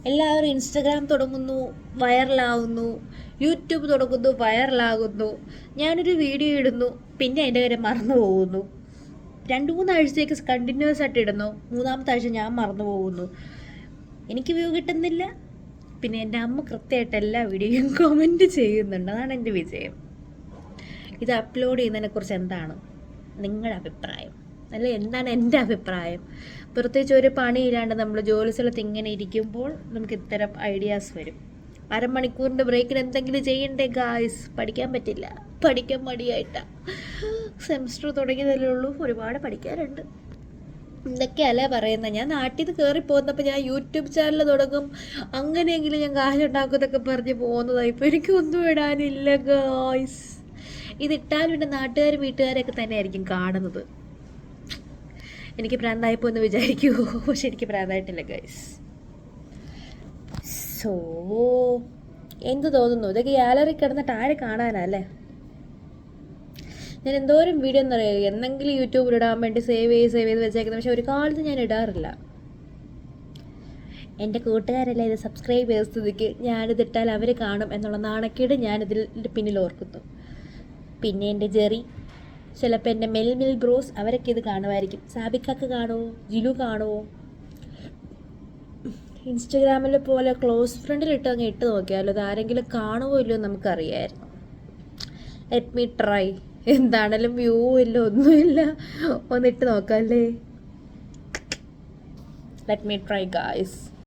എല്ലാവരും ഇൻസ്റ്റഗ്രാം തുടങ്ങുന്നു, വൈറലാകുന്നു, യൂട്യൂബ് തുടങ്ങുന്നു, വൈറലാകുന്നു. ഞാനൊരു വീഡിയോ ഇടുന്നു, പിന്നെ അതിൻ്റെ കാര്യം മറന്നു പോകുന്നു. 2-3 ആഴ്ചത്തേക്ക് കണ്ടിന്യൂസ് ആയിട്ട് ഇടുന്നു, 3-ാമത്തെ ആഴ്ച ഞാൻ മറന്നു പോകുന്നു. എനിക്ക് വ്യൂ കിട്ടുന്നില്ല. പിന്നെ എൻ്റെ അമ്മ കൃത്യമായിട്ട് എല്ലാ വീഡിയോയും കമൻറ്റ് ചെയ്യുന്നുണ്ട്. അതാണ് എൻ്റെ വിജയം. ഇത് അപ്ലോഡ് ചെയ്യുന്നതിനെക്കുറിച്ച് എന്താണ് നിങ്ങളുടെ അഭിപ്രായം? അല്ല, എന്താണ് എൻ്റെ അഭിപ്രായം? പ്രത്യേകിച്ച് ഒരു പണിയില്ലാണ്ട് നമ്മൾ ജോലി സ്ഥലത്ത് ഇങ്ങനെ ഇരിക്കുമ്പോൾ നമുക്ക് ഇത്തരം ഐഡിയാസ് വരും. അരമണിക്കൂറിൻ്റെ ബ്രേക്കിന് എന്തെങ്കിലും ചെയ്യണ്ടേ ഗായ്സ്? പഠിക്കാൻ പറ്റില്ല, പഠിക്കാൻ മടിയായിട്ടാണ്. സെമിസ്റ്റർ തുടങ്ങിയതല്ലേ ഉള്ളൂ, ഒരുപാട് പഠിക്കാനുണ്ട്. ഇതൊക്കെയല്ലേ പറയുന്നത്. ഞാൻ നാട്ടിൽ നിന്ന് കയറി പോകുന്നപ്പോൾ ഞാൻ യൂട്യൂബ് ചാനൽ തുടങ്ങും, അങ്ങനെയെങ്കിലും ഞാൻ കാശുണ്ടാക്കുന്നതൊക്കെ പറഞ്ഞ് പോകുന്നതാണ്. ഇപ്പോൾ എനിക്കൊന്നും ഇടാനില്ല ഗായ്സ്. ഇതിട്ടാൽ പിന്നെ നാട്ടുകാരും വീട്ടുകാരൊക്കെ തന്നെയായിരിക്കും കാണുന്നത്. എനിക്ക് ഭ്രാന്തായപ്പോൾ എന്ന് വിചാരിക്കുമോ? പക്ഷെ എനിക്ക് ഭ്രാന്തായിട്ടില്ല ഗൈസ്. സോ എന്ത് തോന്നുന്നു? ഇതൊക്കെ ഗാലറി കിടന്നിട്ട് ആരെ കാണാനല്ലേ? ഞാൻ എന്തോരം വീഡിയോ എന്നറിയാം എന്തെങ്കിലും യൂട്യൂബിൽ ഇടാൻ വേണ്ടി സേവ് ചെയ്ത് വെച്ചേക്കുന്നത്. പക്ഷെ ഒരു കാലത്ത് ഞാൻ ഇടാറില്ല. എൻ്റെ കൂട്ടുകാരല്ലേ ഇത് സബ്സ്ക്രൈബ് ചെയ്ത സ്ഥിതിക്ക് ഞാനിതിട്ടാൽ അവർ കാണും എന്നുള്ള നാണക്കേട് ഞാനിതിൽ പിന്നിൽ ഓർക്കുന്നു. പിന്നെ എൻ്റെ ജെറി, ചിലപ്പോൾ എൻ്റെ മെൽ ബ്രോസ്, അവരൊക്കെ ഇത് കാണുമായിരിക്കും. സാബിക്കാക്ക് കാണുമോ? ജിലു കാണുമോ? ഇൻസ്റ്റഗ്രാമിൽ പോലെ ക്ലോസ് ഫ്രണ്ടിലിട്ട് അങ്ങ് ഇട്ട് നോക്കിയാലോ, അത് ആരെങ്കിലും കാണുമോ ഇല്ലയോ നമുക്കറിയായിരുന്നു. Let me try. എന്താണേലും വ്യൂ ഇല്ല, ഒന്നുമില്ല. ഒന്നിട്ട് നോക്കാം അല്ലേ? Let me try guys.